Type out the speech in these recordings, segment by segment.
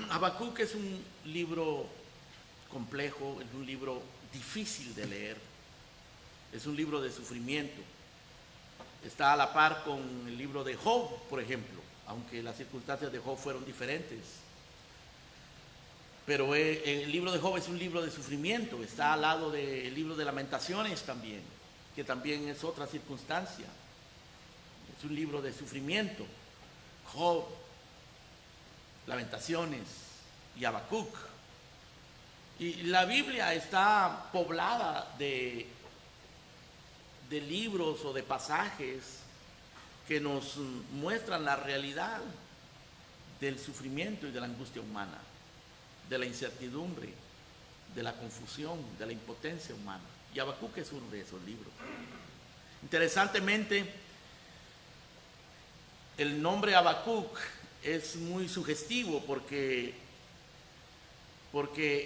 Habacuc es un libro complejo, es un libro difícil de leer, es un libro de sufrimiento. Está a la par con el libro de Job, por ejemplo, aunque las circunstancias de Job fueron diferentes. Pero el libro de Job es un libro de sufrimiento, está al lado del libro de Lamentaciones también, que también es otra circunstancia. Es un libro de sufrimiento. Job, Lamentaciones y Habacuc. Y la Biblia está poblada de libros o de pasajes que nos muestran la realidad del sufrimiento y de la angustia humana, de la incertidumbre, de la confusión, de la impotencia humana. Y Habacuc es uno de esos libros. Interesantemente, el nombre Habacuc es muy sugestivo porque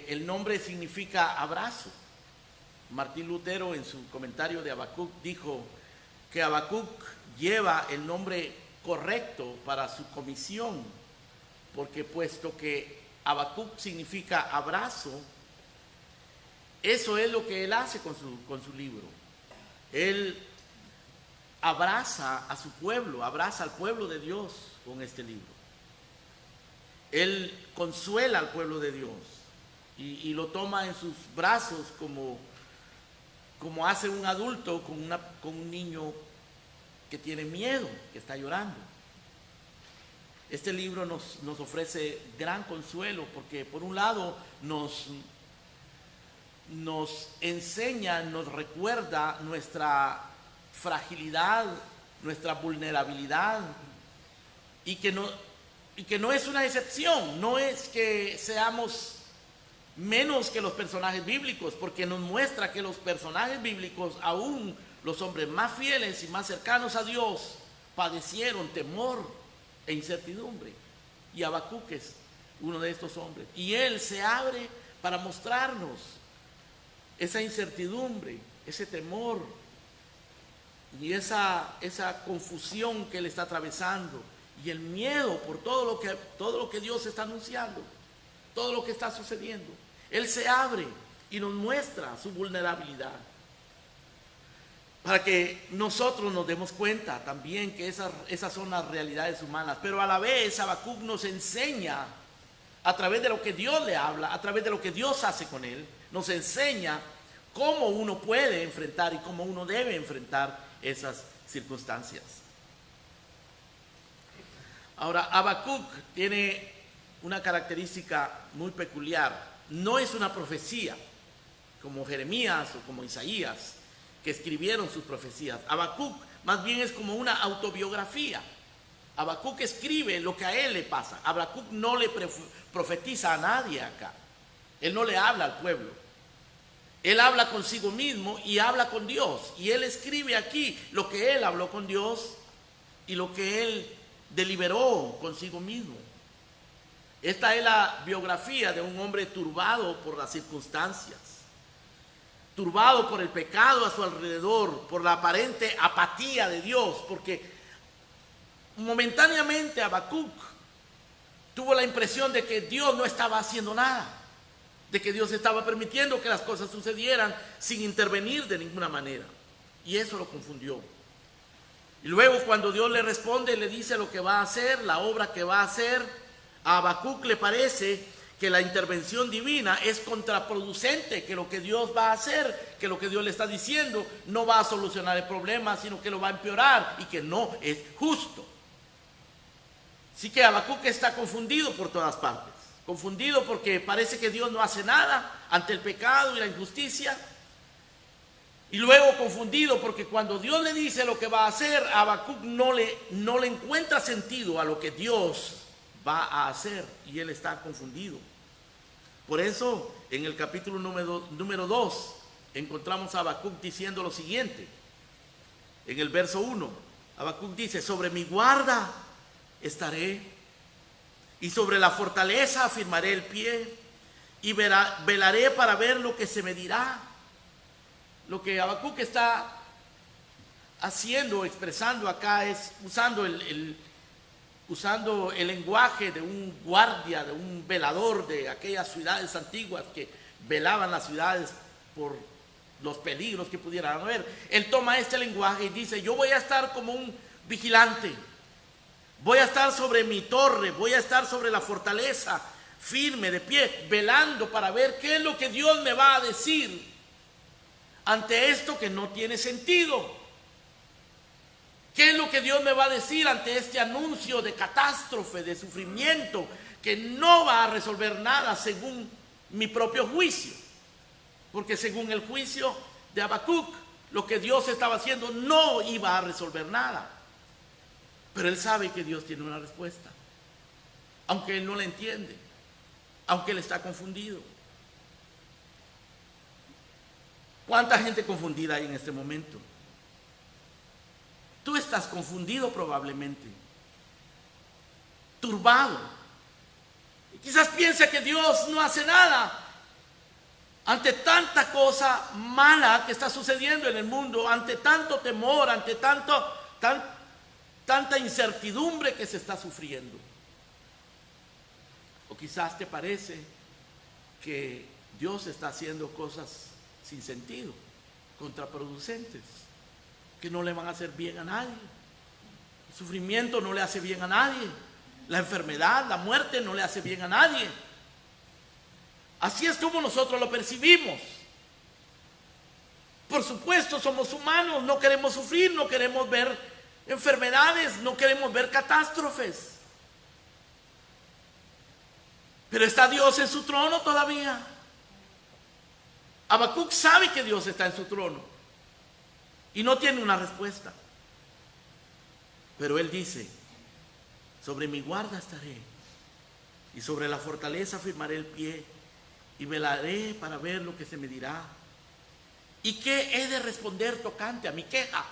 el nombre significa abrazo. Martín Lutero, en su comentario de Habacuc, dijo que Habacuc lleva el nombre correcto para su comisión, porque puesto que Habacuc significa abrazo, eso es lo que él hace con su libro. Él abraza a su pueblo, abraza al pueblo de Dios con este libro. Él consuela al pueblo de Dios y lo toma en sus brazos como hace un adulto con un niño que tiene miedo, que está llorando. Este libro nos ofrece gran consuelo porque por un lado nos enseña, nos recuerda nuestra fragilidad, nuestra vulnerabilidad y que no es una excepción, no es que seamos menos que los personajes bíblicos, porque nos muestra que los personajes bíblicos, aún los hombres más fieles y más cercanos a Dios, padecieron temor e incertidumbre. Y Habacuc es uno de estos hombres. Y él se abre para mostrarnos esa incertidumbre, ese temor y esa confusión que él está atravesando y el miedo por todo lo que Dios está anunciando, todo lo que está sucediendo. Él se abre y nos muestra su vulnerabilidad para que nosotros nos demos cuenta también que esas son las realidades humanas. Pero a la vez Habacuc nos enseña, a través de lo que Dios le habla, a través de lo que Dios hace con él, nos enseña cómo uno puede enfrentar y cómo uno debe enfrentar esas circunstancias. Ahora, Habacuc tiene una característica muy peculiar. No es una profecía como Jeremías o como Isaías, que escribieron sus profecías. Habacuc más bien es como una autobiografía. Habacuc escribe lo que a él le pasa. Habacuc no le profetiza a nadie acá. Él no le habla al pueblo. Él habla consigo mismo y habla con Dios. Y él escribe aquí lo que él habló con Dios y lo que él deliberó consigo mismo. Esta es la biografía de un hombre turbado por las circunstancias, turbado por el pecado a su alrededor, por la aparente apatía de Dios, porque momentáneamente Habacuc tuvo la impresión de que Dios no estaba haciendo nada, de que Dios estaba permitiendo que las cosas sucedieran sin intervenir de ninguna manera, y eso lo confundió. Y luego cuando Dios le responde, le dice lo que va a hacer, la obra que va a hacer, a Habacuc le parece que la intervención divina es contraproducente, que lo que Dios va a hacer, que lo que Dios le está diciendo no va a solucionar el problema, sino que lo va a empeorar y que no es justo. Así que Habacuc está confundido por todas partes, confundido porque parece que Dios no hace nada ante el pecado y la injusticia, y luego confundido porque cuando Dios le dice lo que va a hacer, Habacuc no le encuentra sentido a lo que Dios va a hacer y él está confundido. Por eso en el capítulo número 2 encontramos a Habacuc diciendo lo siguiente. En el verso 1 Habacuc dice: sobre mi guarda estaré y sobre la fortaleza afirmaré el pie y velaré para ver lo que se me dirá. Lo que Habacuc está haciendo, expresando acá, es usando usando el lenguaje de un guardia, de un velador de aquellas ciudades antiguas que velaban las ciudades por los peligros que pudieran haber. Él toma este lenguaje y dice: yo voy a estar como un vigilante, voy a estar sobre mi torre, voy a estar sobre la fortaleza, firme, de pie, velando para ver qué es lo que Dios me va a decir ante esto que no tiene sentido. ¿Qué es lo que Dios me va a decir ante este anuncio de catástrofe, de sufrimiento, que no va a resolver nada según mi propio juicio? Porque según el juicio de Habacuc, lo que Dios estaba haciendo no iba a resolver nada. Pero él sabe que Dios tiene una respuesta, aunque él no la entiende, aunque él está confundido. ¿Cuánta gente confundida hay en este momento? Tú estás confundido probablemente, turbado. Y quizás piensa que Dios no hace nada ante tanta cosa mala que está sucediendo en el mundo, ante tanto temor, ante tanta incertidumbre que se está sufriendo. O quizás te parece que Dios está haciendo cosas sin sentido, contraproducentes, que no le van a hacer bien a nadie. El sufrimiento no le hace bien a nadie. La enfermedad, la muerte no le hace bien a nadie. Así es como nosotros lo percibimos. Por supuesto, somos humanos, no queremos sufrir, no queremos ver enfermedades, no queremos ver catástrofes. Pero ¿está Dios en su trono todavía? Habacuc sabe que Dios está en su trono y no tiene una respuesta. Pero él dice: sobre mi guarda estaré, y sobre la fortaleza firmaré el pie, y velaré para ver lo que se me dirá. ¿Y qué he de responder tocante a mi queja?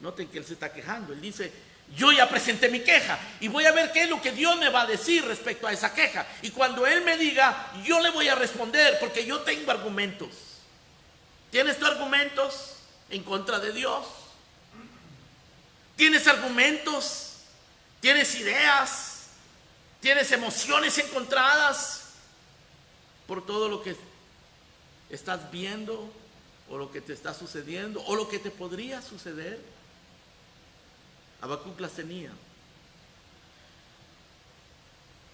Noten que él se está quejando. Él dice: yo ya presenté mi queja y voy a ver qué es lo que Dios me va a decir respecto a esa queja. Y cuando él me diga, yo le voy a responder, porque yo tengo argumentos. ¿Tienes tú argumentos en contra de Dios? ¿Tienes argumentos? ¿Tienes ideas? ¿Tienes emociones encontradas por todo lo que estás viendo, o lo que te está sucediendo, o lo que te podría suceder? Habacuc las tenía.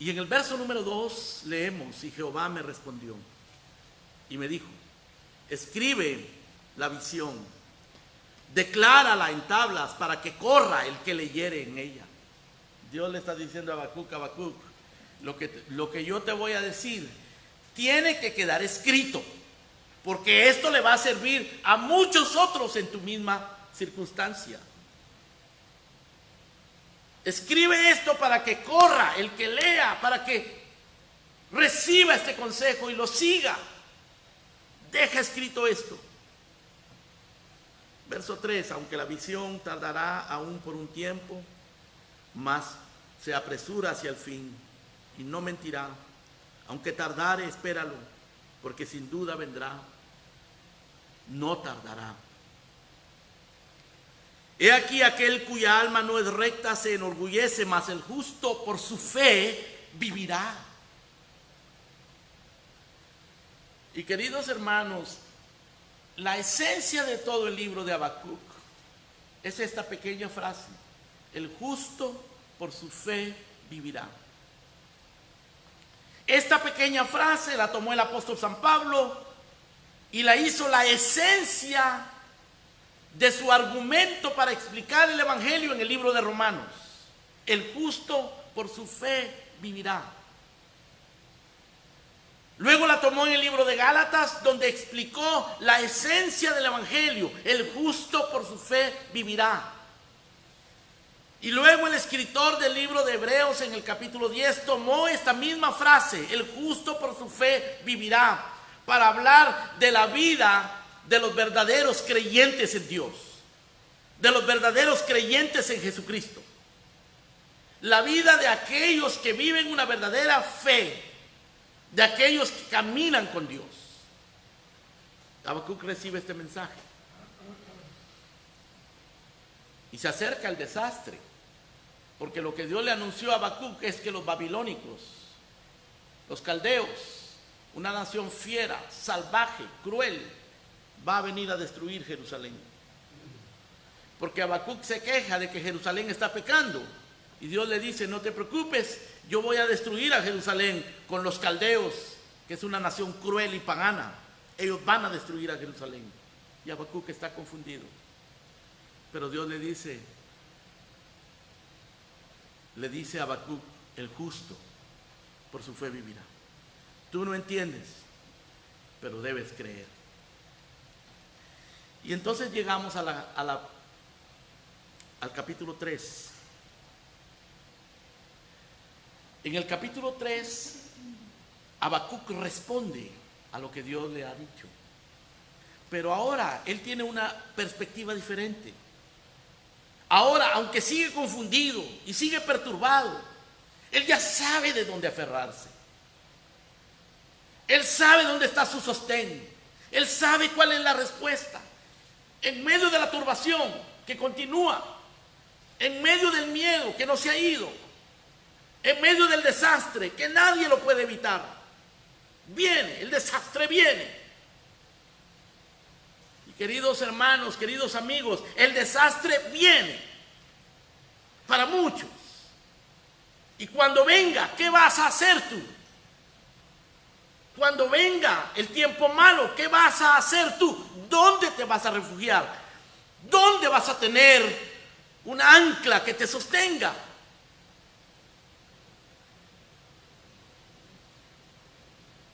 Y en el verso número 2 leemos: y Jehová me respondió y me dijo: escribe la visión, declárala en tablas, para que corra el que leyere en ella. Dios le está diciendo a Habacuc: Habacuc, lo que yo te voy a decir tiene que quedar escrito, porque esto le va a servir a muchos otros en tu misma circunstancia. Escribe esto para que corra el que lea, para que reciba este consejo y lo siga. Deja escrito esto. Verso 3: aunque la visión tardará aún por un tiempo, mas se apresura hacia el fin y no mentirá. Aunque tardare, espéralo, porque sin duda vendrá, no tardará. He aquí aquel cuya alma no es recta se enorgullece, mas el justo por su fe vivirá. Y queridos hermanos, la esencia de todo el libro de Habacuc es esta pequeña frase: el justo por su fe vivirá. Esta pequeña frase la tomó el apóstol San Pablo y la hizo la esencia de su argumento para explicar el evangelio en el libro de Romanos. El justo por su fe vivirá. Luego la tomó en el libro de Gálatas, donde explicó la esencia del evangelio: el justo por su fe vivirá. Y luego el escritor del libro de Hebreos, en el capítulo 10, tomó esta misma frase: el justo por su fe vivirá, para hablar de la vida de los verdaderos creyentes en Dios, de los verdaderos creyentes en Jesucristo, la vida de aquellos que viven una verdadera fe, de aquellos que caminan con Dios. Habacuc recibe este mensaje y se acerca al desastre, Porque lo que Dios le anunció a Habacuc es que los babilónicos, los caldeos, una nación fiera, salvaje, cruel, va a venir a destruir Jerusalén. Porque Habacuc se queja de que Jerusalén está pecando. Y Dios le dice, no te preocupes, yo voy a destruir a Jerusalén con los caldeos, que es una nación cruel y pagana. Ellos van a destruir a Jerusalén. Y Habacuc está confundido. Pero Dios le dice a Habacuc, el justo por su fe vivirá. Tú no entiendes, pero debes creer. Y entonces llegamos al capítulo 3. En el capítulo 3, Habacuc responde a lo que Dios le ha dicho. Pero ahora él tiene una perspectiva diferente. Ahora, aunque sigue confundido y sigue perturbado, él ya sabe de dónde aferrarse. Él sabe dónde está su sostén. Él sabe cuál es la respuesta. En medio de la turbación que continúa, en medio del miedo que no se ha ido, en medio del desastre que nadie lo puede evitar, viene, el desastre viene. Y queridos hermanos, queridos amigos, el desastre viene para muchos. Y cuando venga, ¿qué vas a hacer tú? Cuando venga el tiempo malo, ¿qué vas a hacer tú? ¿Dónde te vas a refugiar? ¿Dónde vas a tener una ancla que te sostenga?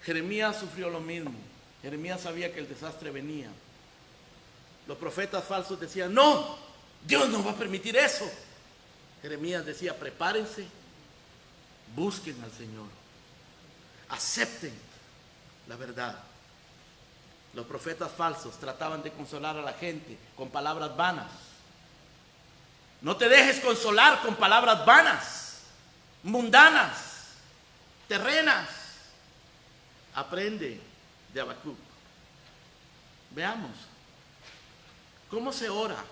Jeremías sufrió lo mismo. Jeremías sabía que el desastre venía. Los profetas falsos decían, no, Dios no va a permitir eso. Jeremías decía, prepárense, busquen al Señor, acepten la verdad. Los profetas falsos trataban de consolar a la gente con palabras vanas. No te dejes consolar con palabras vanas, mundanas, terrenas. Aprende de Habacuc. Veamos cómo se ora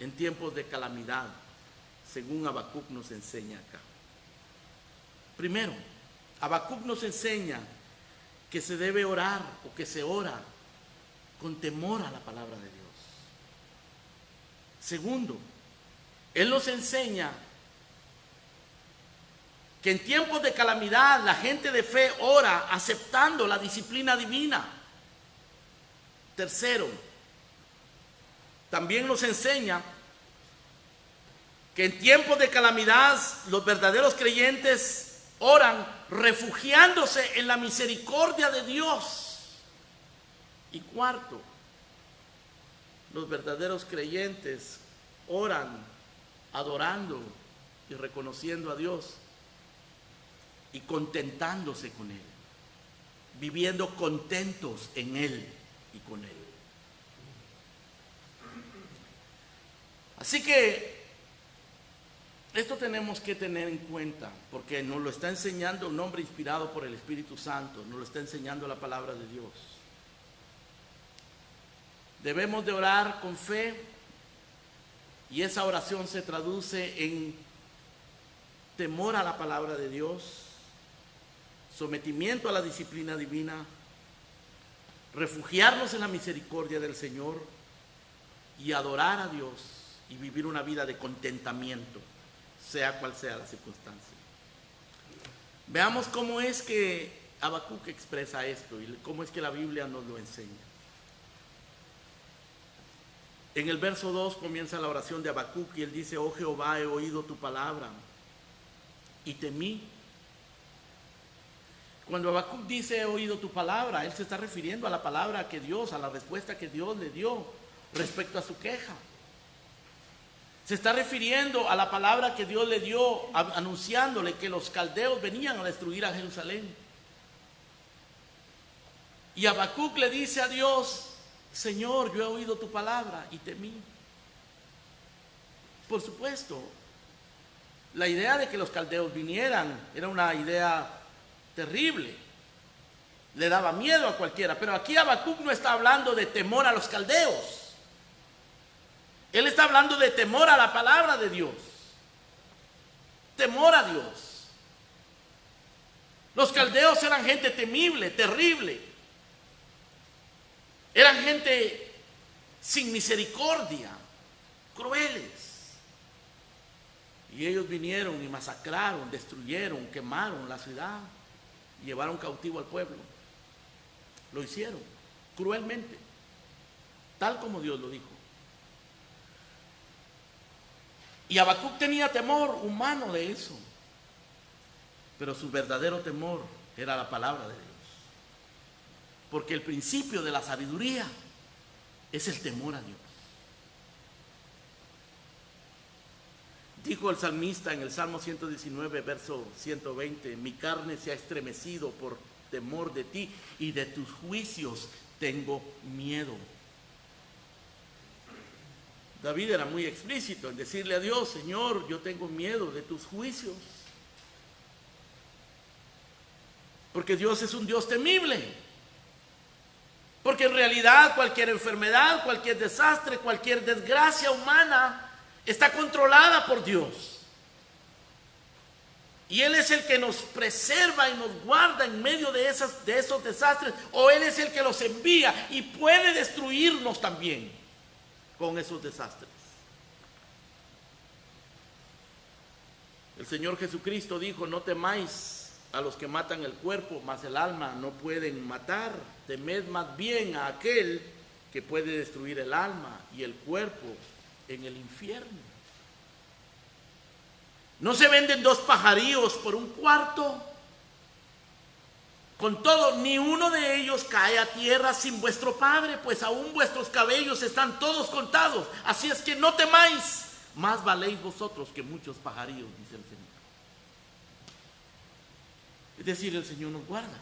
en tiempos de calamidad, según Habacuc nos enseña acá. Primero, Habacuc nos enseña que se debe orar o que se ora con temor a la palabra de Dios. Segundo, él nos enseña que en tiempos de calamidad la gente de fe ora aceptando la disciplina divina. Tercero, también nos enseña que en tiempos de calamidad los verdaderos creyentes oran refugiándose en la misericordia de Dios. Y cuarto, los verdaderos creyentes oran adorando y reconociendo a Dios y contentándose con Él, viviendo contentos en Él y con Él. Así que esto tenemos que tener en cuenta, porque nos lo está enseñando un hombre inspirado por el Espíritu Santo, nos lo está enseñando la palabra de Dios. Debemos de orar con fe, y esa oración se traduce en temor a la palabra de Dios, sometimiento a la disciplina divina, refugiarnos en la misericordia del Señor y adorar a Dios y vivir una vida de contentamiento, sea cual sea la circunstancia. Veamos cómo es que Habacuc expresa esto y cómo es que la Biblia nos lo enseña. En el verso 2 comienza la oración de Habacuc y él dice: oh Jehová, he oído tu palabra y temí. Cuando Habacuc dice he oído tu palabra, él se está refiriendo a la palabra que Dios, a la respuesta que Dios le dio respecto a su queja. Se está refiriendo a la palabra que Dios le dio anunciándole que los caldeos venían a destruir a Jerusalén. Y Habacuc le dice a Dios: Señor, yo he oído tu palabra y temí. Por supuesto, la idea de que los caldeos vinieran era una idea terrible, le daba miedo a cualquiera, pero aquí Habacuc no está hablando de temor a los caldeos, él está hablando de temor a la palabra de Dios. temor a Dios. Los caldeos eran gente temible, terrible. Eran gente sin misericordia, crueles. Y ellos vinieron y masacraron, destruyeron, quemaron la ciudad, llevaron cautivo al pueblo. Lo hicieron cruelmente, tal como Dios lo dijo. Y Habacuc tenía temor humano de eso, pero su verdadero temor era la palabra de Dios. Porque el principio de la sabiduría es el temor a Dios. Dijo el salmista en el Salmo 119, verso 120, mi carne se ha estremecido por temor de ti y de tus juicios tengo miedo. David era muy explícito en decirle a Dios, Señor, yo tengo miedo de tus juicios. Porque Dios es un Dios temible. Porque en realidad cualquier enfermedad, cualquier desastre, cualquier desgracia humana está controlada por Dios. Y Él es el que nos preserva y nos guarda en medio de esos desastres. O Él es el que los envía y puede destruirnos también con esos desastres. El Señor Jesucristo dijo, no temáis a los que matan el cuerpo, mas el alma no pueden matar. Temed más bien a aquel que puede destruir el alma y el cuerpo en el infierno. ¿No se venden 2 pajarillos por un cuarto? Con todo, ni uno de ellos cae a tierra sin vuestro Padre, pues aún vuestros cabellos están todos contados. Así es que no temáis, más valéis vosotros que muchos pajarillos, dice el Señor. Es decir, el Señor nos guarda.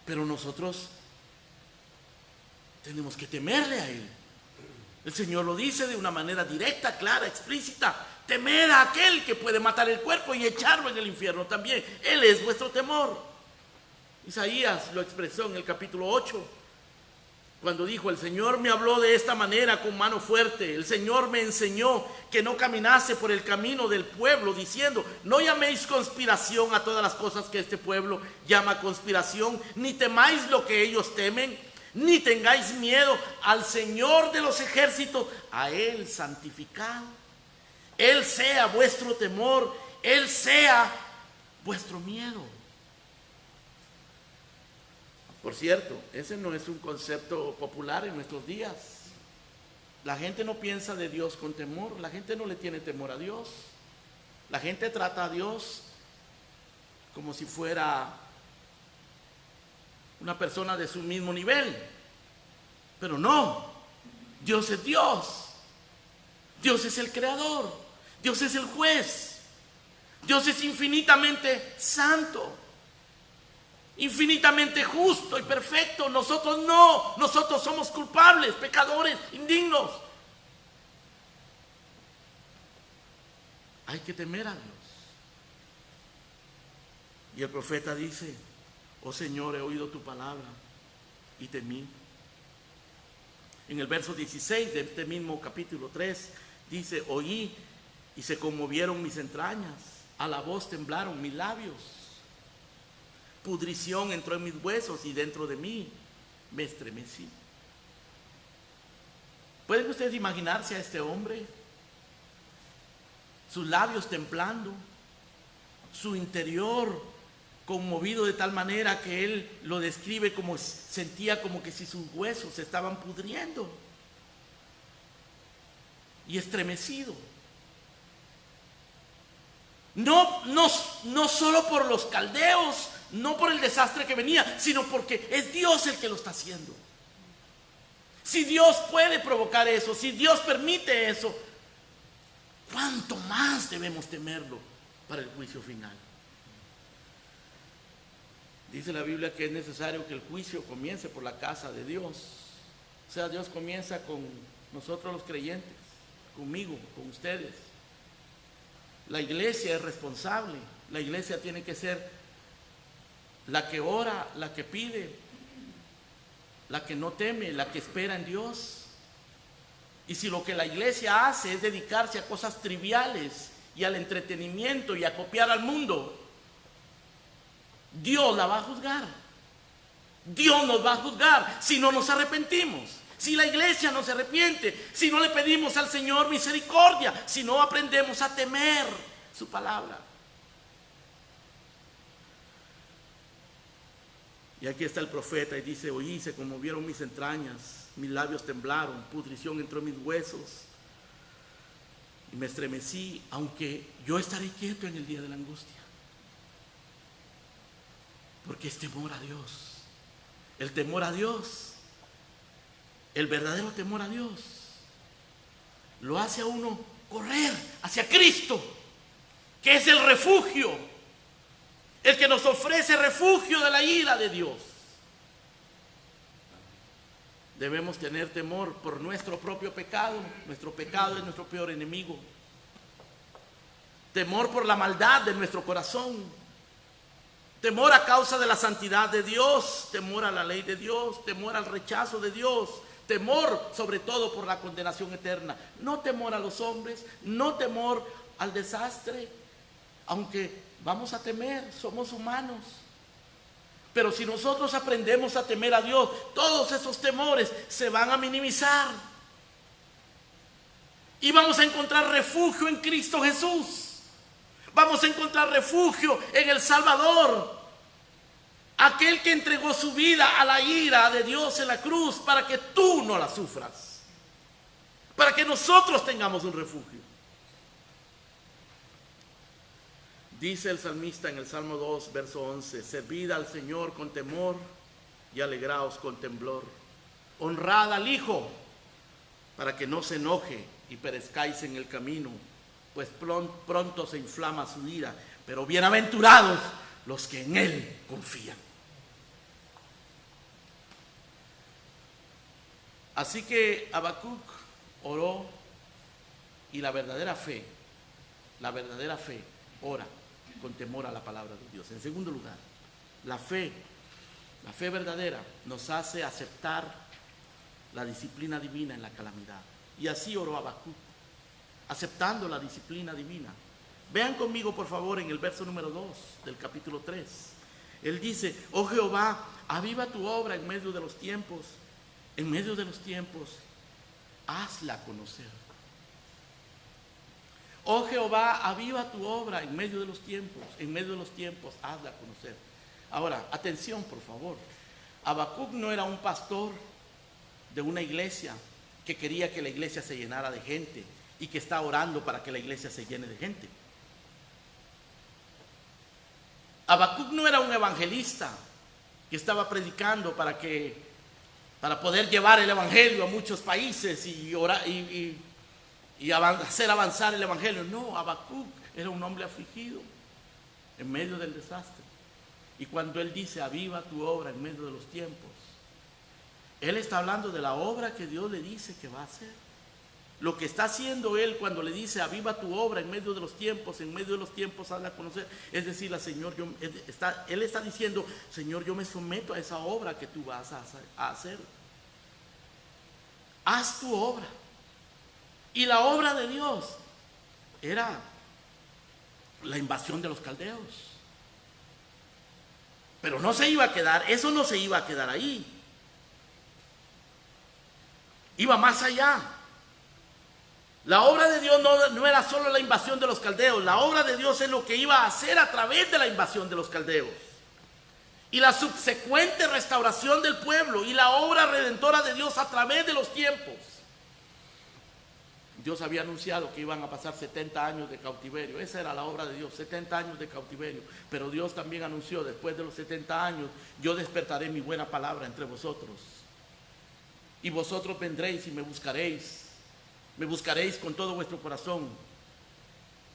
Pero nosotros tenemos que temerle a Él. El Señor lo dice de una manera directa, clara, explícita. Temed a aquel que puede matar el cuerpo y echarlo en el infierno también. Él es vuestro temor. Isaías lo expresó en el capítulo 8, cuando dijo, el Señor me habló de esta manera con mano fuerte. El Señor me enseñó que no caminase por el camino del pueblo, diciendo, no llaméis conspiración a todas las cosas que este pueblo llama conspiración, ni temáis lo que ellos temen, ni tengáis miedo al Señor de los ejércitos, a Él santificado. Él sea vuestro temor, Él sea vuestro miedo. Por cierto, ese no es un concepto popular en nuestros días. La gente no piensa de Dios con temor, la gente no le tiene temor a Dios. La gente trata a Dios como si fuera una persona de su mismo nivel. Pero no, Dios es Dios. Dios es el creador. Dios es el juez. Dios es infinitamente santo, infinitamente justo y perfecto. Nosotros no, nosotros somos culpables, pecadores, indignos. Hay que temer a Dios. Y el profeta dice, oh Señor, he oído tu palabra y temí. En el verso 16 de este mismo capítulo 3 dice, oí y se conmovieron mis entrañas, a la voz temblaron mis labios. Pudrición entró en mis huesos y dentro de mí me estremecí. ¿Pueden ustedes imaginarse a este hombre? Sus labios temblando, su interior conmovido de tal manera que él lo describe como sentía como que si sus huesos se estaban pudriendo, y estremecido. No solo por los caldeos, no por el desastre que venía, sino porque es Dios el que lo está haciendo. Si Dios puede provocar eso, si Dios permite eso, ¿cuánto más debemos temerlo para el juicio final? Dice la Biblia que es necesario que el juicio comience por la casa de Dios. O sea, Dios comienza con nosotros los creyentes, conmigo, con ustedes. La iglesia es responsable. La iglesia tiene que ser la que ora, la que pide, la que no teme, la que espera en Dios. Y si lo que la iglesia hace es dedicarse a cosas triviales y al entretenimiento y a copiar al mundo, Dios la va a juzgar. Dios nos va a juzgar si no nos arrepentimos, si la iglesia no se arrepiente, si no le pedimos al Señor misericordia, si no aprendemos a temer su palabra. Y aquí está el profeta y dice: oí, se conmovieron mis entrañas, mis labios temblaron, pudrición entró en mis huesos y me estremecí, aunque yo estaré quieto en el día de la angustia. Porque es temor a Dios. El temor a Dios, el verdadero temor a Dios, lo hace a uno correr hacia Cristo, que es el refugio, el que nos ofrece refugio de la ira de Dios. Debemos tener temor por nuestro propio pecado. Nuestro pecado es nuestro peor enemigo. Temor por la maldad de nuestro corazón. Temor a causa de la santidad de Dios, temor a la ley de Dios, temor al rechazo de Dios, temor sobre todo por la condenación eterna. No temor a los hombres, no temor al desastre, aunque vamos a temer, somos humanos. Pero si nosotros aprendemos a temer a Dios, todos esos temores se van a minimizar. Y vamos a encontrar refugio en Cristo Jesús. Vamos a encontrar refugio en el Salvador, aquel que entregó su vida a la ira de Dios en la cruz para que tú no la sufras, para que nosotros tengamos un refugio. Dice el salmista en el Salmo 2, verso 11: servid al Señor con temor y alegraos con temblor. Honrad al Hijo para que no se enoje y perezcáis en el camino, pues pronto se inflama su ira, pero bienaventurados los que en Él confían. Así que Habacuc oró, y la verdadera fe ora con temor a la palabra de Dios. En segundo lugar, la fe verdadera nos hace aceptar la disciplina divina en la calamidad. Y así oró Habacuc, aceptando la disciplina divina. Vean conmigo por favor en el verso número 2 del capítulo 3. Él dice: oh Jehová, aviva tu obra en medio de los tiempos, hazla conocer. Oh Jehová, aviva tu obra en medio de los tiempos, hazla conocer. Ahora, atención por favor. Habacuc no era un pastor de una iglesia que quería que la iglesia se llenara de gente y que está orando para que la iglesia se llene de gente. Habacuc no era un evangelista que estaba predicando para poder llevar el evangelio a muchos países y hacer avanzar el evangelio. No, Habacuc era un hombre afligido en medio del desastre. Y cuando él dice: aviva tu obra en medio de los tiempos, él está hablando de la obra que Dios le dice que va a hacer. Lo que está haciendo él cuando le dice: aviva tu obra en medio de los tiempos, hazla conocer. Es decir, él está diciendo: Señor, yo me someto a esa obra que tú vas a hacer. Haz tu obra. Y la obra de Dios era la invasión de los caldeos. Pero no se iba a quedar, eso no se iba a quedar ahí. Iba más allá. La obra de Dios no era solo la invasión de los caldeos. La obra de Dios es lo que iba a hacer a través de la invasión de los caldeos. Y la subsecuente restauración del pueblo y la obra redentora de Dios a través de los tiempos. Dios había anunciado que iban a pasar 70 años de cautiverio. Esa era la obra de Dios, 70 años de cautiverio. Pero Dios también anunció: después de los 70 años, yo despertaré mi buena palabra entre vosotros. Y vosotros vendréis y me buscaréis. Me buscaréis con todo vuestro corazón.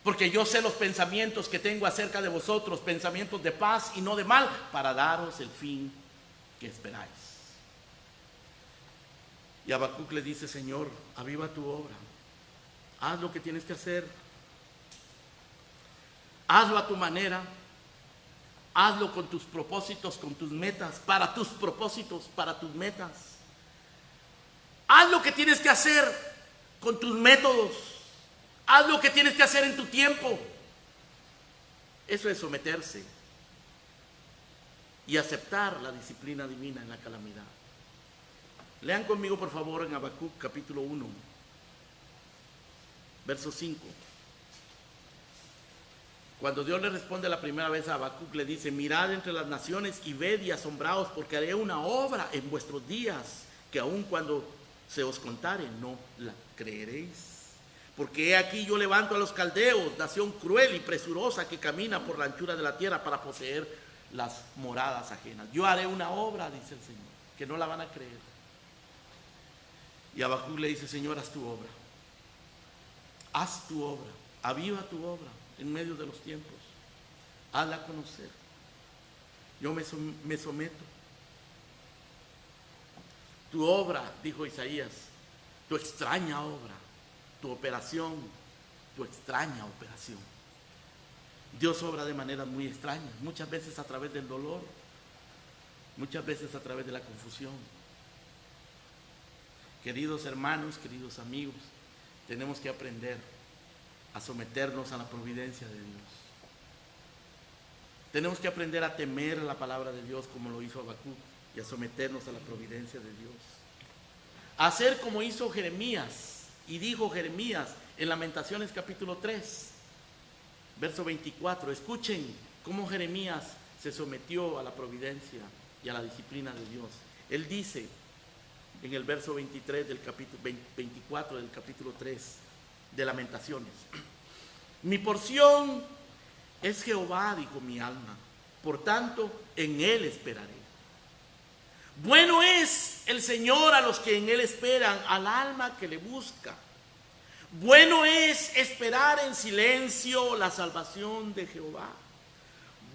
Porque yo sé los pensamientos que tengo acerca de vosotros, pensamientos de paz y no de mal, para daros el fin que esperáis. Y Habacuc le dice: Señor, aviva tu obra. Haz lo que tienes que hacer. Hazlo a tu manera. Hazlo con tus propósitos, con tus metas, para tus propósitos, para tus metas. Haz lo que tienes que hacer con tus métodos. Haz lo que tienes que hacer en tu tiempo. Eso es someterse y aceptar la disciplina divina en la calamidad. Lean conmigo por favor en Habacuc capítulo 1, verso 5. Cuando Dios le responde la primera vez a Habacuc, le dice: mirad entre las naciones y ved y asombraos, porque haré una obra en vuestros días, que aun cuando se os contare, no la creeréis. Porque he aquí yo levanto a los caldeos, nación cruel y presurosa que camina por la anchura de la tierra para poseer las moradas ajenas. Yo haré una obra, dice el Señor, que no la van a creer. Y Habacuc le dice: Señor, haz tu obra. Haz tu obra, aviva tu obra en medio de los tiempos. Hazla conocer. Yo me someto. Tu obra, dijo Isaías, tu extraña obra, tu operación, tu extraña operación. Dios obra de maneras muy extrañas, muchas veces a través del dolor, muchas veces a través de la confusión. Queridos hermanos, queridos amigos, tenemos que aprender a someternos a la providencia de Dios. Tenemos que aprender a temer la palabra de Dios como lo hizo Habacuc y a someternos a la providencia de Dios. A hacer como hizo Jeremías, y dijo Jeremías en Lamentaciones capítulo 3, verso 24. Escuchen cómo Jeremías se sometió a la providencia y a la disciplina de Dios. Él dice en el verso 23 del capítulo 24 del capítulo 3 de Lamentaciones: mi porción es Jehová, dijo mi alma, por tanto en él esperaré. Bueno es el Señor a los que en él esperan, al alma que le busca. Bueno es esperar en silencio la salvación de Jehová.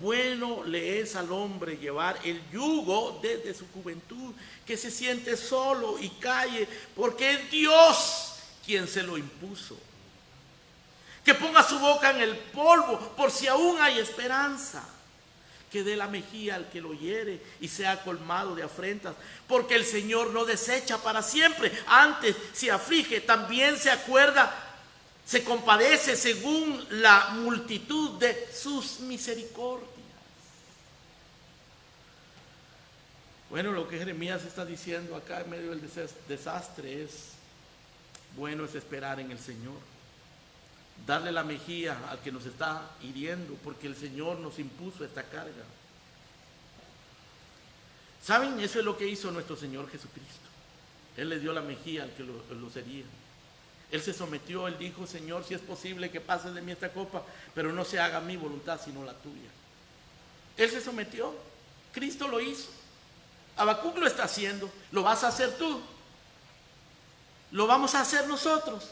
Bueno le es al hombre llevar el yugo desde su juventud, que se siente solo y calle, porque es Dios quien se lo impuso. Que ponga su boca en el polvo, por si aún hay esperanza. Que dé la mejilla al que lo hiere y sea colmado de afrentas, porque el Señor no desecha para siempre, antes se aflige, también se acuerda, se compadece según la multitud de sus misericordias. Bueno, lo que Jeremías está diciendo acá en medio del desastre es: bueno es esperar en el Señor, darle la mejilla al que nos está hiriendo, porque el Señor nos impuso esta carga. ¿Saben? Eso es lo que hizo nuestro Señor Jesucristo. Él le dio la mejilla al que los hería. Él se sometió, él dijo: Señor, si es posible que pase de mí esta copa, pero no se haga mi voluntad sino la tuya. Él se sometió, Cristo lo hizo. Habacuc lo está haciendo, lo vas a hacer tú, lo vamos a hacer nosotros.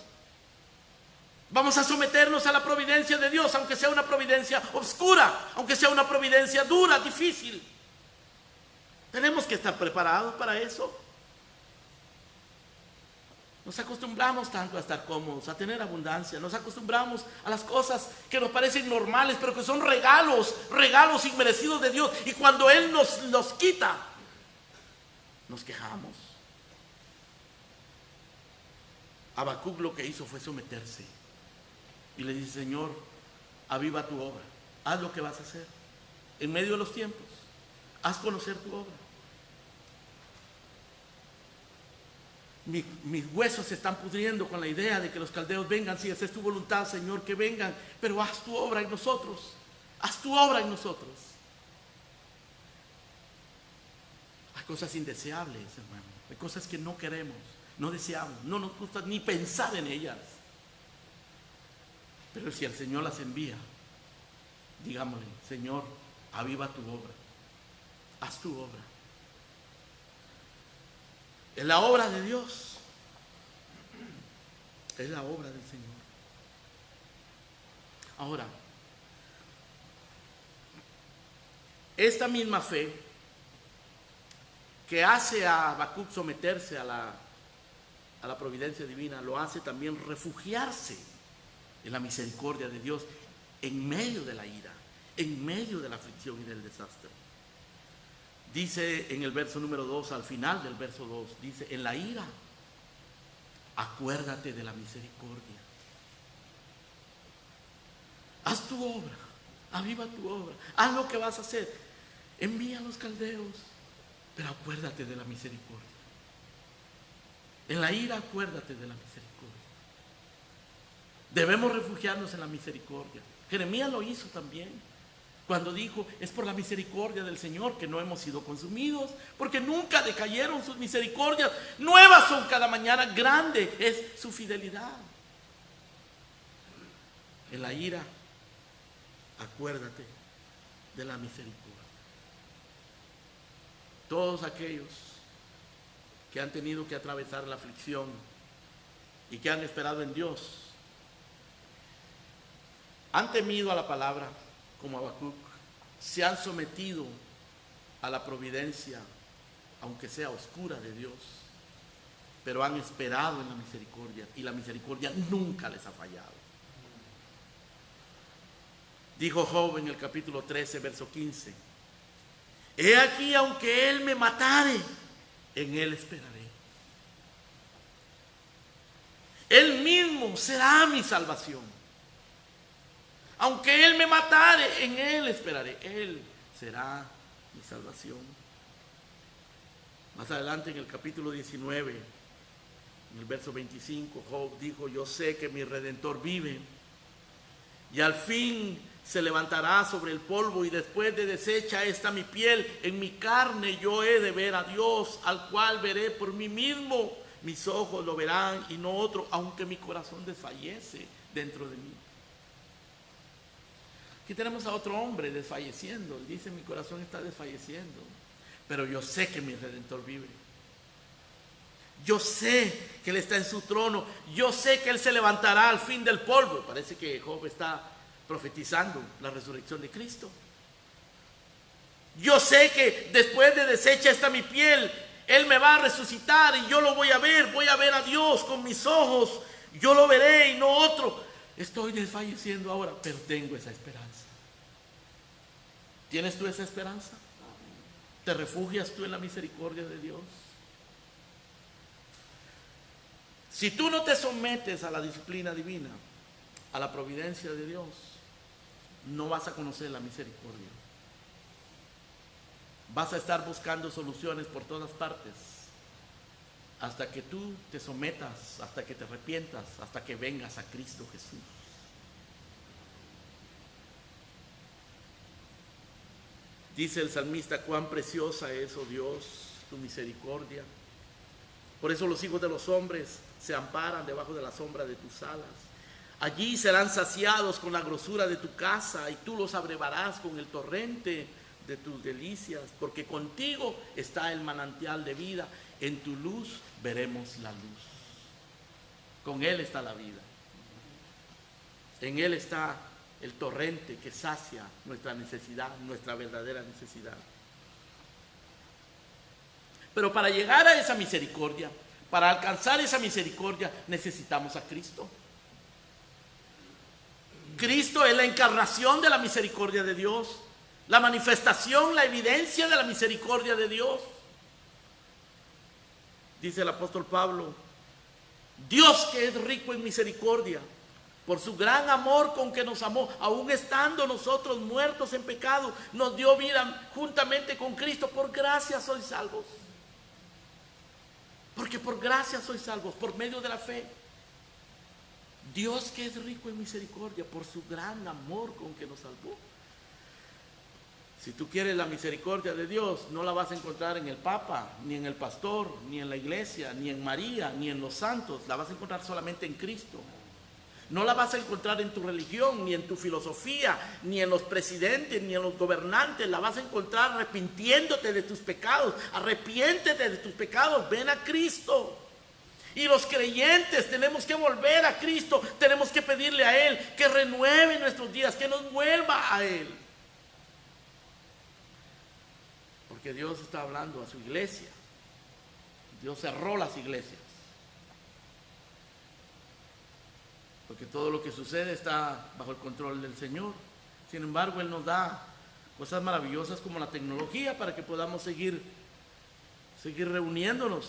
Vamos a someternos a la providencia de Dios, aunque sea una providencia oscura, aunque sea una providencia dura, difícil. Tenemos que estar preparados para eso. Nos acostumbramos tanto a estar cómodos, a tener abundancia. Nos acostumbramos a las cosas que nos parecen normales, pero que son regalos inmerecidos de Dios. Y cuando Él nos los quita, nos quejamos. Habacuc lo que hizo fue someterse. Y le dice: Señor, aviva tu obra. Haz lo que vas a hacer. En medio de los tiempos, haz conocer tu obra. Mis huesos se están pudriendo con la idea de que los caldeos vengan. Si esa es tu voluntad, Señor, que vengan. Pero haz tu obra en nosotros. Haz tu obra en nosotros. Hay cosas indeseables, hermano. Hay cosas que no queremos, no deseamos, no nos gusta ni pensar en ellas. Pero si el Señor las envía, digámosle: Señor, aviva tu obra. Haz tu obra. Es la obra de Dios. Es la obra del Señor. Ahora, esta misma fe que hace a Habacuc someterse a la providencia divina, lo hace también refugiarse en la misericordia de Dios en medio de la ira, en medio de la aflicción y del desastre. Dice en el verso número 2, al final del verso 2, dice: en la ira acuérdate de la misericordia. Haz tu obra, aviva tu obra, haz lo que vas a hacer. Envía a los caldeos, pero acuérdate de la misericordia. En la ira, acuérdate de la misericordia. Debemos refugiarnos en la misericordia. Jeremías lo hizo también, cuando dijo: es por la misericordia del Señor que no hemos sido consumidos, porque nunca decayeron sus misericordias, nuevas son cada mañana, grande es su fidelidad. En la ira, acuérdate de la misericordia. Todos aquellos que han tenido que atravesar la aflicción y que han esperado en Dios, han temido a la palabra como Habacuc, se han sometido a la providencia, aunque sea oscura, de Dios, pero han esperado en la misericordia, y la misericordia nunca les ha fallado. Dijo Job en el capítulo 13, verso 15: he aquí, aunque él me matare, en él esperaré. Él mismo será mi salvación. Aunque él me matare, en él esperaré. Él será mi salvación. Más adelante, en el capítulo 19, en el verso 25, Job dijo: yo sé que mi Redentor vive, y al fin se levantará sobre el polvo, y después de deshecha esta mi piel, en mi carne yo he de ver a Dios, al cual veré por mí mismo. Mis ojos lo verán y no otro, aunque mi corazón desfallece dentro de mí. Aquí tenemos a otro hombre desfalleciendo. Él dice: mi corazón está desfalleciendo, pero yo sé que mi Redentor vive. Yo sé que Él está en su trono. Yo sé que Él se levantará al fin del polvo. Parece que Job está profetizando la resurrección de Cristo. Yo sé que después de deshecha esta mi piel, Él me va a resucitar y yo lo voy a ver a Dios con mis ojos. Yo lo veré y no otro. Estoy desfalleciendo ahora, pero tengo esa esperanza. ¿Tienes tú esa esperanza? ¿Te refugias tú en la misericordia de Dios? Si tú no te sometes a la disciplina divina, a la providencia de Dios, no vas a conocer la misericordia. Vas a estar buscando soluciones por todas partes, hasta que tú te sometas, hasta que te arrepientas, hasta que vengas a Cristo Jesús. Dice el salmista: cuán preciosa es, oh Dios, tu misericordia. Por eso los hijos de los hombres se amparan debajo de la sombra de tus alas. Allí serán saciados con la grosura de tu casa, y tú los abrevarás con el torrente de tus delicias, porque contigo está el manantial de vida. En tu luz veremos la luz. Con Él está la vida. En Él está el torrente que sacia nuestra necesidad, nuestra verdadera necesidad. Pero para llegar a esa misericordia, para alcanzar esa misericordia, necesitamos a Cristo. Cristo es la encarnación de la misericordia de Dios, la manifestación, la evidencia de la misericordia de Dios. Dice el apóstol Pablo: Dios, que es rico en misericordia, por su gran amor con que nos amó, aun estando nosotros muertos en pecado, nos dio vida juntamente con Cristo. Por gracia sois salvos. Porque por gracia sois salvos, por medio de la fe. Dios, que es rico en misericordia, por su gran amor con que nos salvó. Si tú quieres la misericordia de Dios, no la vas a encontrar en el Papa, ni en el pastor, ni en la iglesia, ni en María, ni en los santos. La vas a encontrar solamente en Cristo. No la vas a encontrar en tu religión, ni en tu filosofía, ni en los presidentes, ni en los gobernantes. La vas a encontrar arrepintiéndote de tus pecados. Arrepiéntete de tus pecados, ven a Cristo. Y los creyentes tenemos que volver a Cristo. Tenemos que pedirle a Él que renueve nuestros días, que nos vuelva a Él. Porque Dios está hablando a su iglesia. Dios cerró las iglesias. Porque todo lo que sucede está bajo el control del Señor. Sin embargo, Él nos da cosas maravillosas como la tecnología para que podamos seguir reuniéndonos.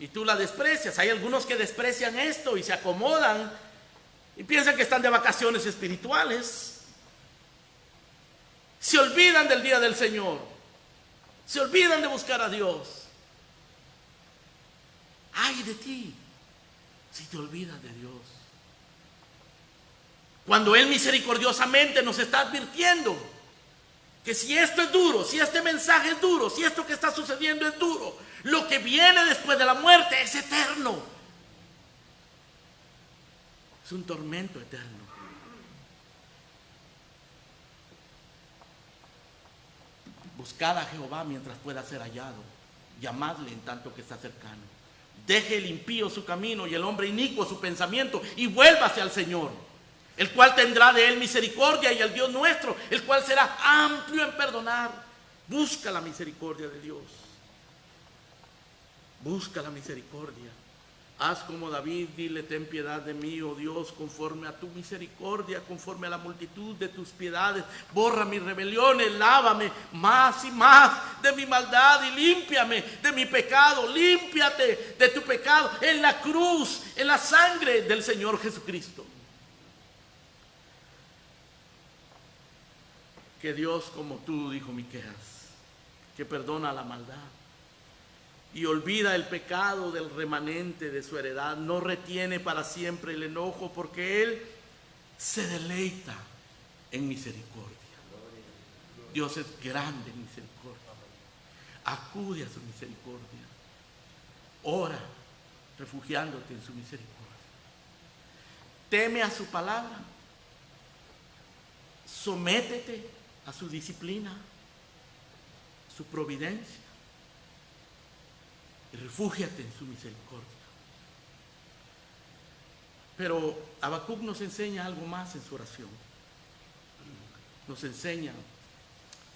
y tú la desprecias. Hay algunos que desprecian esto y se acomodan y piensan que están de vacaciones espirituales. Se olvidan del día del Señor, se olvidan de buscar a Dios. Ay de ti si te olvidas de Dios, cuando Él misericordiosamente nos está advirtiendo que si esto es duro, si este mensaje es duro, si esto que está sucediendo es duro, lo que viene después de la muerte es eterno. Es un tormento eterno. Buscad a Jehová mientras pueda ser hallado, llamadle en tanto que está cercano. Deje el impío su camino y el hombre inicuo su pensamiento, y vuélvase al Señor, el cual tendrá de él misericordia, y al Dios nuestro, el cual será amplio en perdonar. Busca la misericordia de Dios. Busca la misericordia. Haz como David, dile: ten piedad de mí, oh Dios, conforme a tu misericordia, conforme a la multitud de tus piedades. Borra mis rebeliones, lávame más y más de mi maldad y límpiame de mi pecado. Límpiate de tu pecado en la cruz, en la sangre del Señor Jesucristo. Que Dios como tú, dijo Miqueas, que perdona la maldad y olvida el pecado del remanente de su heredad, no retiene para siempre el enojo, porque Él se deleita en misericordia. Dios es grande en misericordia. Acude a su misericordia. Ora refugiándote en su misericordia. Teme a su palabra. Sométete a su disciplina, su providencia, y refúgiate en su misericordia. Pero Habacuc nos enseña algo más en su oración. Nos enseña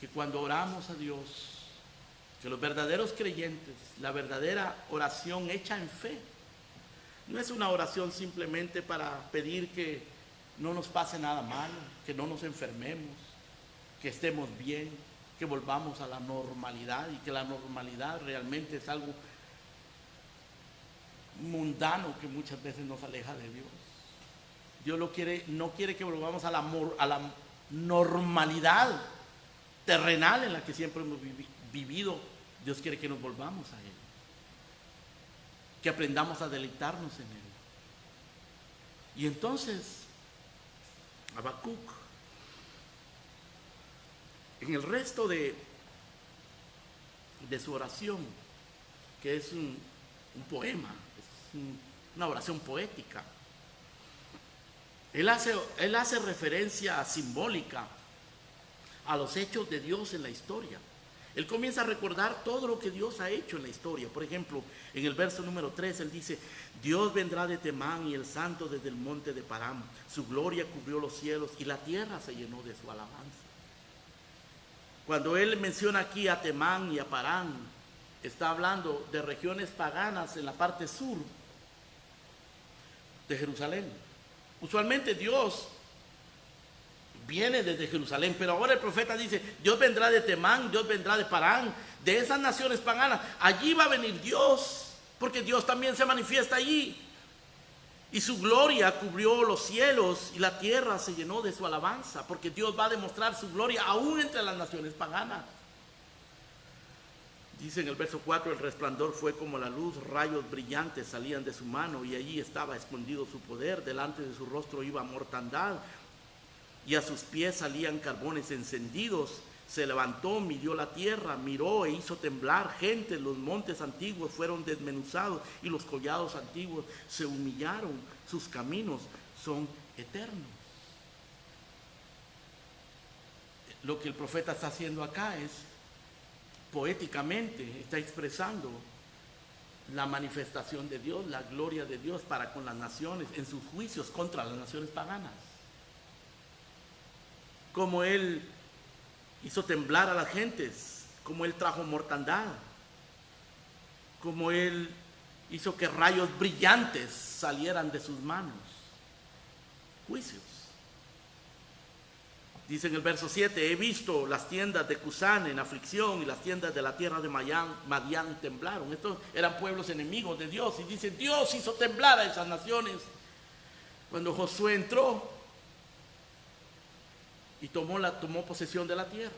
que cuando oramos a Dios, que los verdaderos creyentes, la verdadera oración hecha en fe, no es una oración simplemente para pedir que no nos pase nada malo, que no nos enfermemos, que estemos bien, que volvamos a la normalidad, y que la normalidad realmente es algo mundano que muchas veces nos aleja de Dios. Dios no quiere que volvamos a la normalidad terrenal en la que siempre hemos vivido. Dios quiere que nos volvamos a Él, que aprendamos a deleitarnos en Él. Y entonces Habacuc, en el resto de su oración, que es un poema, es una oración poética, él hace referencia simbólica a los hechos de Dios en la historia. Él comienza a recordar todo lo que Dios ha hecho en la historia. Por ejemplo, en el verso número 3, él dice: Dios vendrá de Temán y el santo desde el monte de Parán. Su gloria cubrió los cielos y la tierra se llenó de su alabanza. Cuando él menciona aquí a Temán y a Parán, está hablando de regiones paganas en la parte sur de Jerusalén. Usualmente Dios viene desde Jerusalén, pero ahora el profeta dice: Dios vendrá de Temán, Dios vendrá de Parán, de esas naciones paganas. Allí va a venir Dios, porque Dios también se manifiesta allí. Y su gloria cubrió los cielos y la tierra se llenó de su alabanza, porque Dios va a demostrar su gloria aún entre las naciones paganas. Dice en el verso 4: el resplandor fue como la luz, rayos brillantes salían de su mano, y allí estaba escondido su poder. Delante de su rostro iba mortandad, y a sus pies salían carbones encendidos. Se levantó, midió la tierra, miró e hizo temblar gente. Los montes antiguos fueron desmenuzados y los collados antiguos se humillaron. Sus caminos son eternos. Lo que el profeta está haciendo acá es, poéticamente, está expresando la manifestación de Dios, la gloria de Dios para con las naciones, en sus juicios contra las naciones paganas. Como Él hizo temblar a las gentes, como Él trajo mortandad, como Él hizo que rayos brillantes salieran de sus manos. Juicios. Dice en el verso 7, he visto las tiendas de Cusán en aflicción y las tiendas de la tierra de Madián temblaron. Estos eran pueblos enemigos de Dios. Y dice, Dios hizo temblar a esas naciones. Cuando Josué entró y tomó posesión de la tierra.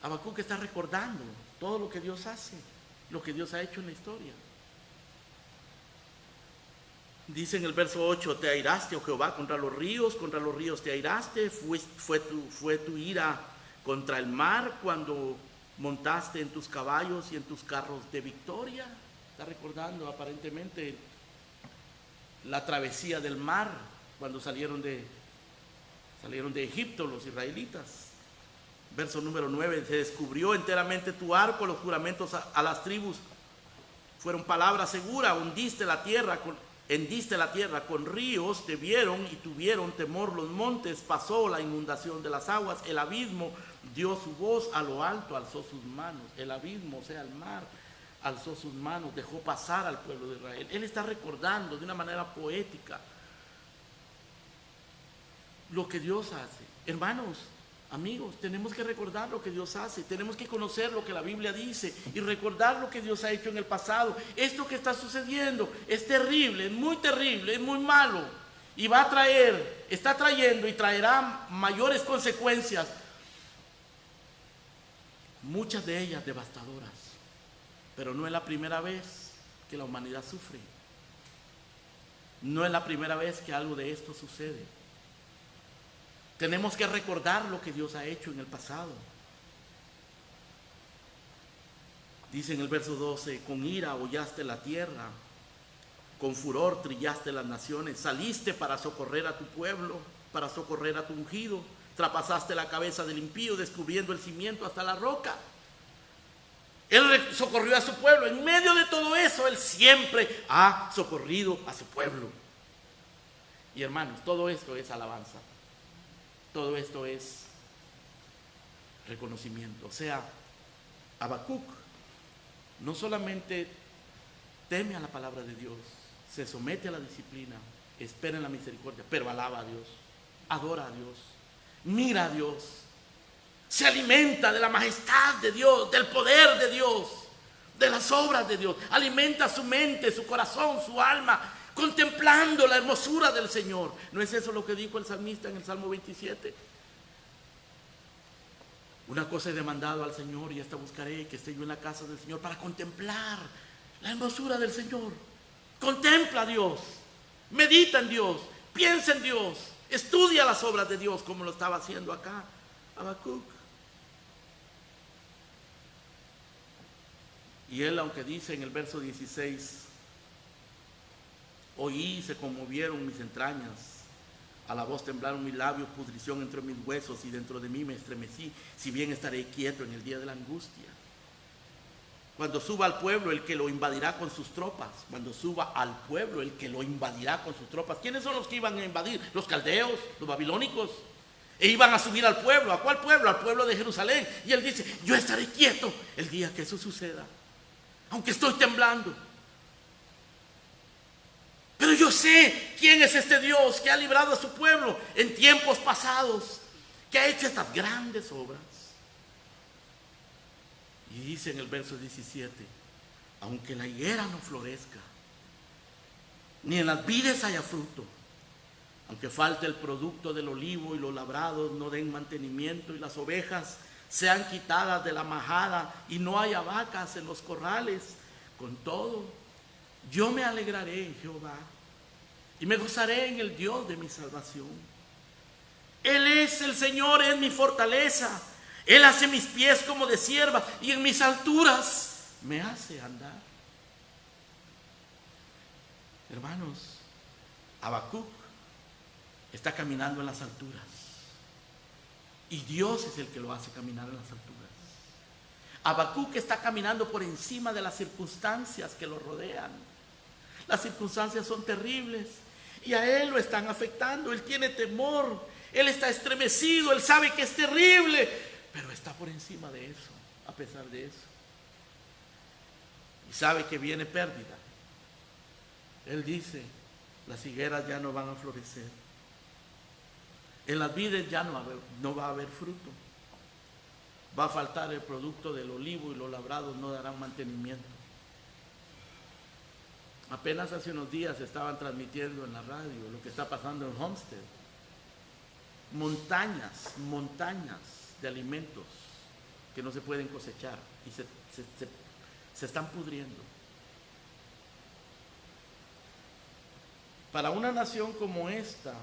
Habacuc está recordando todo lo que Dios hace, lo que Dios ha hecho en la historia. Dice en el verso 8, te airaste, oh Jehová, contra los ríos te airaste, fue tu ira contra el mar cuando montaste en tus caballos y en tus carros de victoria. Está recordando aparentemente la travesía del mar cuando salieron de Egipto los israelitas. Verso número 9, se descubrió enteramente tu arco, los juramentos a las tribus fueron palabra segura, hendiste la tierra con ríos, te vieron y tuvieron temor los montes, pasó la inundación de las aguas, el abismo dio su voz, a lo alto alzó sus manos. El abismo, o sea, el mar, alzó sus manos, dejó pasar al pueblo de Israel. Él está recordando de una manera poética lo que Dios hace. Hermanos, amigos, tenemos que recordar lo que Dios hace, tenemos que conocer lo que la Biblia dice y recordar lo que Dios ha hecho en el pasado. Esto que está sucediendo es terrible, es muy malo y está trayendo y traerá mayores consecuencias, muchas de ellas devastadoras, pero no es la primera vez que la humanidad sufre, no es la primera vez que algo de esto sucede. Tenemos que recordar lo que Dios ha hecho en el pasado. Dice en el verso 12, con ira hollaste la tierra, con furor trillaste las naciones, saliste para socorrer a tu pueblo, para socorrer a tu ungido, traspasaste la cabeza del impío, descubriendo el cimiento hasta la roca. Él socorrió a su pueblo. En medio de todo eso, Él siempre ha socorrido a su pueblo. Y hermanos, todo esto es alabanza. Todo esto es reconocimiento. O sea, Habacuc no solamente teme a la palabra de Dios, se somete a la disciplina, espera en la misericordia, pero alaba a Dios, adora a Dios, mira a Dios, se alimenta de la majestad de Dios, del poder de Dios, de las obras de Dios, alimenta su mente, su corazón, su alma, contemplando la hermosura del Señor. ¿No es eso lo que dijo el salmista en el Salmo 27? Una cosa he demandado al Señor y esta buscaré, que esté yo en la casa del Señor para contemplar la hermosura del Señor. Contempla a Dios, medita en Dios, piensa en Dios, estudia las obras de Dios como lo estaba haciendo acá Habacuc. Y él, aunque dice en el verso 16, oí y se conmovieron mis entrañas, a la voz temblaron mis labios, pudrición entre mis huesos y dentro de mí me estremecí, si bien estaré quieto en el día de la angustia. Cuando suba al pueblo el que lo invadirá con sus tropas, cuando suba al pueblo el que lo invadirá con sus tropas. ¿Quiénes son los que iban a invadir? Los caldeos, los babilónicos. E iban a subir al pueblo. ¿A cuál pueblo? Al pueblo de Jerusalén. Y él dice, yo estaré quieto el día que eso suceda, aunque estoy temblando. Pero yo sé quién es este Dios que ha librado a su pueblo en tiempos pasados, que ha hecho estas grandes obras. Y dice en el verso 17, aunque la higuera no florezca, ni en las vides haya fruto, aunque falte el producto del olivo y los labrados no den mantenimiento y las ovejas sean quitadas de la majada y no haya vacas en los corrales, con todo, yo me alegraré en Jehová y me gozaré en el Dios de mi salvación. Él es el Señor, es mi fortaleza. Él hace mis pies como de cierva y en mis alturas me hace andar. Hermanos, Habacuc está caminando en las alturas y Dios es el que lo hace caminar en las alturas. Habacuc está caminando por encima de las circunstancias que lo rodean. Las circunstancias son terribles y a él lo están afectando. Él tiene temor, él está estremecido, él sabe que es terrible, pero está por encima de eso, a pesar de eso. Y sabe que viene pérdida. Él dice, las higueras ya no van a florecer. En las vides ya no va a haber fruto. Va a faltar el producto del olivo y los labrados no darán mantenimiento. Apenas hace unos días estaban transmitiendo en la radio lo que está pasando en Homestead. Montañas de alimentos que no se pueden cosechar y se están pudriendo. Para una nación como esta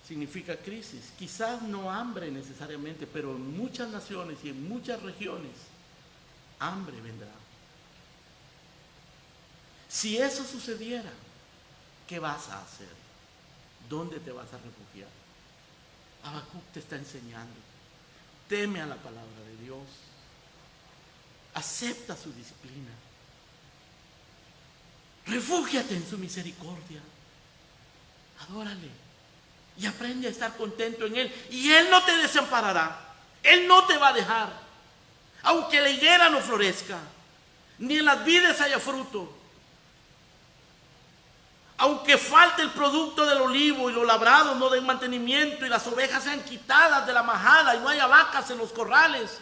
significa crisis. Quizás no hambre necesariamente, pero en muchas naciones y en muchas regiones hambre vendrá. Si eso sucediera, ¿qué vas a hacer? ¿Dónde te vas a refugiar? Habacuc te está enseñando. Teme a la palabra de Dios. Acepta su disciplina. Refúgiate en su misericordia. Adórale y aprende a estar contento en Él. Y Él no te desamparará. Él no te va a dejar. Aunque la higuera no florezca, ni en las vides haya fruto, aunque falte el producto del olivo y los labrados no den mantenimiento y las ovejas sean quitadas de la majada y no haya vacas en los corrales,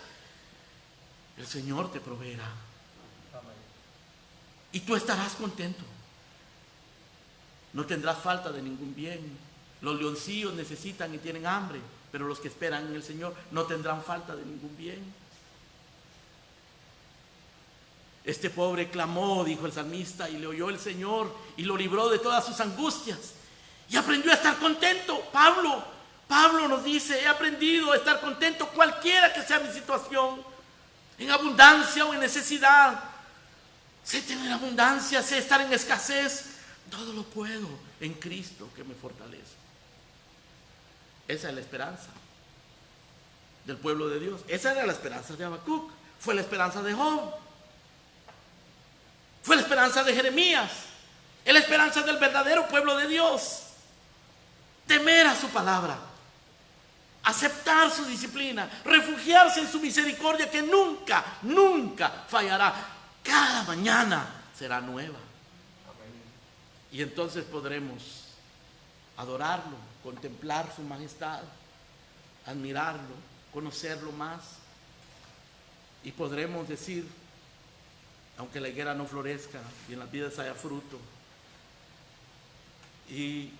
el Señor te proveerá. Y tú estarás contento. No tendrás falta de ningún bien. Los leoncillos necesitan y tienen hambre, pero los que esperan en el Señor no tendrán falta de ningún bien. Este pobre clamó, dijo el salmista, y le oyó el Señor y lo libró de todas sus angustias y aprendió a estar contento. Pablo nos dice: he aprendido a estar contento cualquiera que sea mi situación, en abundancia o en necesidad. Sé tener abundancia, sé estar en escasez. Todo lo puedo en Cristo que me fortalece. Esa es la esperanza del pueblo de Dios. Esa era la esperanza de Habacuc. Fue la esperanza de Job. Fue la esperanza de Jeremías. Es la esperanza del verdadero pueblo de Dios. Temer a su palabra. Aceptar su disciplina. Refugiarse en su misericordia que nunca, nunca fallará. Cada mañana será nueva. Y entonces podremos adorarlo, contemplar su majestad, admirarlo, conocerlo más. Y podremos decir: aunque la higuera no florezca y en las vides haya fruto y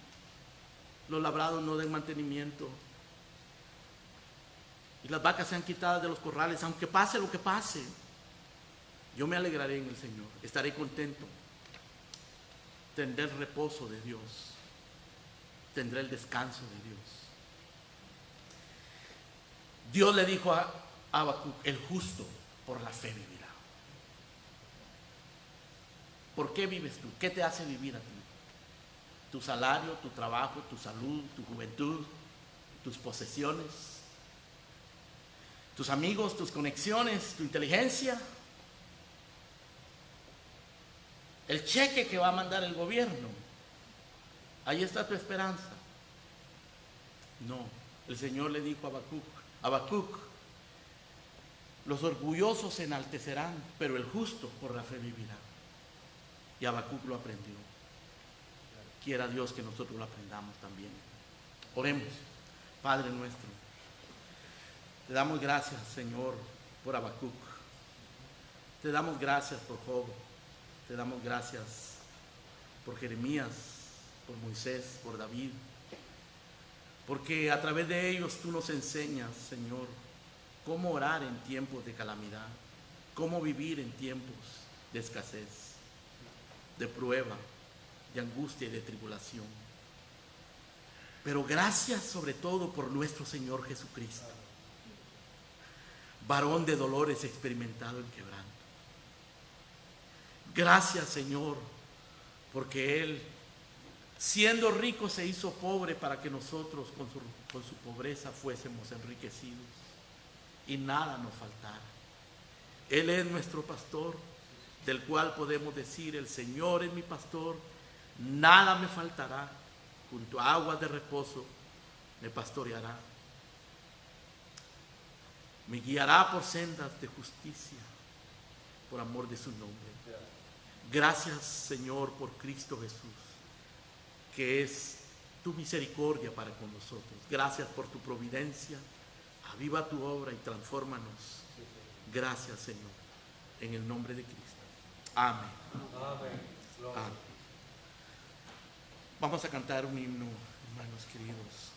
los labrados no den mantenimiento y las vacas sean quitadas de los corrales, aunque pase lo que pase, yo me alegraré en el Señor, estaré contento, tendré el reposo de Dios, tendré el descanso de Dios. Dios le dijo a Habacuc: el justo por la fe vivirá. ¿Por qué vives tú? ¿Qué te hace vivir a ti? ¿Tu salario, tu trabajo, tu salud, tu juventud, tus posesiones, tus amigos, tus conexiones, tu inteligencia? El cheque que va a mandar el gobierno. Ahí está tu esperanza. No, el Señor le dijo a Habacuc: los orgullosos se enaltecerán, pero el justo por la fe vivirá. Y Habacuc lo aprendió. Quiera Dios que nosotros lo aprendamos también. Oremos. Padre nuestro, te damos gracias, Señor, por Habacuc. Te damos gracias por Job. Te damos gracias por Jeremías, por Moisés, por David. Porque a través de ellos tú nos enseñas, Señor, cómo orar en tiempos de calamidad, cómo vivir en tiempos de escasez, de prueba, de angustia y de tribulación. Pero gracias sobre todo por nuestro Señor Jesucristo, varón de dolores, experimentado en quebranto. Gracias, Señor, porque Él, siendo rico, se hizo pobre para que nosotros con su pobreza fuésemos enriquecidos y nada nos faltara. Él es nuestro pastor, del cual podemos decir: el Señor es mi pastor, nada me faltará, junto a aguas de reposo me pastoreará, me guiará por sendas de justicia, por amor de su nombre. Gracias, Señor, por Cristo Jesús, que es tu misericordia para con nosotros. Gracias por tu providencia. Aviva tu obra y transfórmanos. Gracias, Señor, en el nombre de Cristo. Amén. Amén. Vamos a cantar un himno, hermanos queridos.